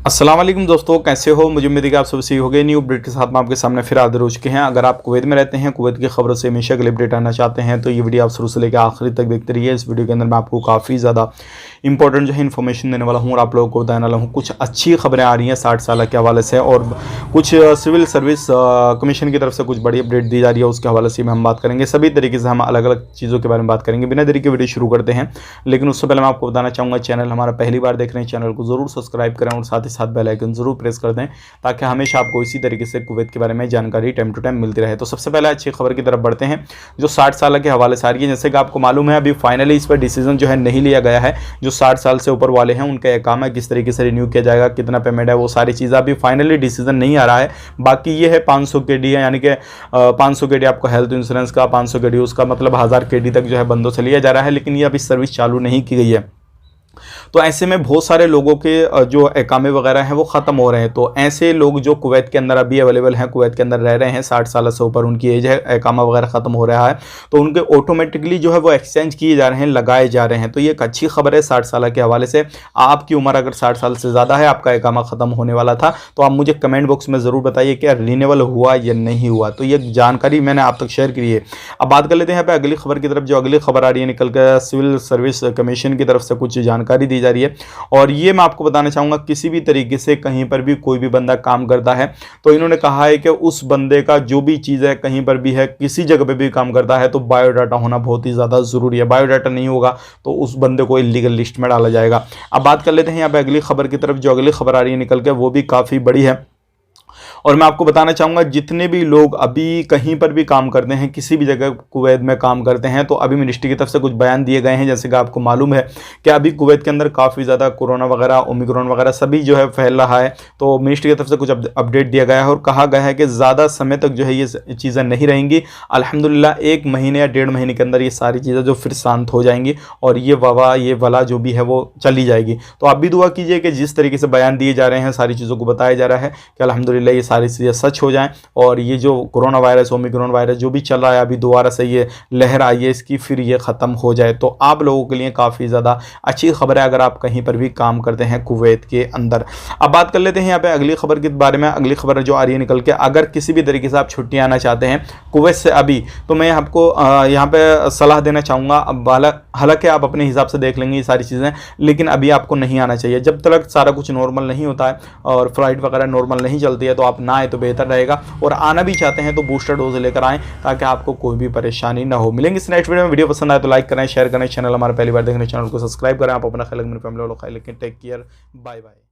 अस्सलाम वालेकुम दोस्तों, कैसे हो। मुझे उम्मीद है कि आप सब सही हो गए। न्यू अपडेट के साथ मैं आपके सामने फिर हाजिर हो चुके हैं। अगर आप कुवैत में रहते हैं, कुवैत की खबरों से हमेशा के अपडेट आना चाहते हैं तो ये वीडियो आप शुरू से लेकर आखिरी तक देखते रहिए। इस वीडियो के अंदर मैं आपको काफ़ी ज़्यादा इंपॉर्टेंट जो है इन्फॉर्मेशन देने वाला हूँ और आप लोगों को बताने वाला हूँ। कुछ अच्छी खबरें आ रही हैं 60 साल के हवाले से और कुछ सिविल सर्विस कमीशन की तरफ से कुछ बड़ी अपडेट दी जा रही है, उसके हवाले से हम बात करेंगे। सभी तरीके से हम अलग अलग चीज़ों के बारे में बात करेंगे। बिना देरी के वीडियो शुरू करते हैं, लेकिन उससे पहले मैं आपको बताना चाहूँगा, चैनल हमारा पहली बार देख रहे हैं, चैनल को जरूर सब्सक्राइब करें और साथ ही साथ बेल आइकन जरूर प्रेस कर दें ताकि हमेशा आपको इसी तरीके से कुवैत के बारे में जानकारी टाइम टू टाइम मिलती रहे। तो सबसे पहले अच्छी खबर की तरफ बढ़ते हैं जो 60 साल के हवाले से आ रही है। जैसे कि आपको मालूम है, अभी फाइनली इस पर डिसीजन जो है नहीं लिया गया है। जो 60 साल से ऊपर वाले हैं उनका इकामा किस तरीके से रिन्यू किया जाएगा, कितना पेमेंट है, वो सारी चीज़ें अभी फाइनली डिसीजन नहीं आ रहा है। बाकी ये है 500 KD है, यानी कि 500 KD आपको हेल्थ इंश्योरेंस का, 500 KD उसका मतलब 1000 KD तक जो है बंदों से लिया जा रहा है, लेकिन ये अभी सर्विस चालू नहीं की गई है। तो ऐसे में बहुत सारे लोगों के जो इकामे वगैरह हैं वो ख़त्म हो रहे हैं। तो ऐसे लोग जो कुवैत के अंदर अभी अवेलेबल हैं, कुवैत के अंदर रह रहे हैं, 60 साल से ऊपर उनकी एज है, इकामा वगैरह ख़त्म हो रहा है, तो उनके ऑटोमेटिकली जो है वो एक्सचेंज किए जा रहे हैं, लगाए जा रहे हैं। तो ये एक अच्छी खबर है 60 साल के हवाले से। आपकी उम्र अगर 60 साल से ज़्यादा है, आपका इकामा ख़त्म होने वाला था, तो आप मुझे कमेंट बॉक्स में ज़रूर बताइए क्या रिन्यूअल हुआ या नहीं हुआ। तो ये जानकारी मैंने आप तक शेयर की है। अब बात कर लेते हैं यहाँ पे अगली खबर की तरफ। जो अगली खबर आ रही है निकल कर सिविल सर्विस कमीशन की तरफ से कुछ जानकारी दी जा रही है और ये मैं आपको बताना चाहूँगा, किसी भी तरीके से कहीं पर भी कोई भी बंदा काम करता है तो इन्होंने कहा है कि उस बंदे का जो भी चीज़ है, कहीं पर भी है, किसी जगह पे भी काम करता है तो बायोडाटा होना बहुत ही ज़्यादा ज़रूरी है। बायोडाटा नहीं होगा तो उस बंदे को इलीगल लिस्ट में डाला जाएगा। अब बात कर लेते हैं यहाँ पे अगली खबर की तरफ। जो अगली खबर आ रही है निकल के वो भी काफ़ी बड़ी है और मैं आपको बताना चाहूँगा, जितने भी लोग अभी कहीं पर भी काम करते हैं, किसी भी जगह कुवैत में काम करते हैं, तो अभी मिनिस्ट्री की तरफ से कुछ बयान दिए गए हैं। जैसे कि आपको मालूम है कि अभी कुवैत के अंदर काफ़ी ज़्यादा कोरोना वगैरह, ओमिक्रॉन वगैरह सभी जो है फैल रहा है। तो मिनिस्ट्री की तरफ से कुछ अपडेट दिया गया है और कहा गया है कि ज़्यादा समय तक जो है ये चीज़ें नहीं रहेंगी। अल्हम्दुलिल्लाह 1 महीने या 1.5 महीने के अंदर ये सारी चीज़ें जो फिर शांत हो जाएंगी और ये वबा, ये वला जो भी है वो चली जाएगी। तो आप भी दुआ कीजिए कि जिस तरीके से बयान दिए जा रहे हैं, सारी चीज़ों को बताया जा रहा है कि अल्हम्दुलिल्लाह ये सारी चीज़ें सच हो जाएं और ये जो कोरोना वायरस, ओमिक्रॉन वायरस जो भी चल रहा है, अभी दोबारा से ये लहर आई है इसकी, फिर ये ख़त्म हो जाए। तो आप लोगों के लिए काफ़ी ज़्यादा अच्छी खबर है अगर आप कहीं पर भी काम करते हैं कुवैत के अंदर। अब बात कर लेते हैं यहाँ पे अगली खबर के बारे में। अगली खबर जो आ रही है निकल के, अगर किसी भी तरीके से आप छुट्टी आना चाहते हैं कुवैत से अभी, तो मैं आपको यहाँ पे सलाह देना चाहूँगा। अब हालांकि आप अपने हिसाब से देख लेंगे ये सारी चीज़ें, लेकिन अभी आपको नहीं आना चाहिए जब तक सारा कुछ नॉर्मल नहीं होता है और फ्लाइट वगैरह नॉर्मल नहीं चलती है। तो आप ना आए तो बेहतर रहेगा और आना भी चाहते हैं तो बूस्टर डोज लेकर आएँ ताकि आपको कोई भी परेशानी ना हो। मिलेंगे इस नेक्स्ट वीडियो में। वीडियो पसंद आए तो लाइक करें, शेयर करें, चैनल हमारा पहली बार देखने चैनल को सब्सक्राइब करें। आप अपना ख्याल, मेरी फैमिली वालों का ख्याल, लेकिन टेक केयर, बाय बाय।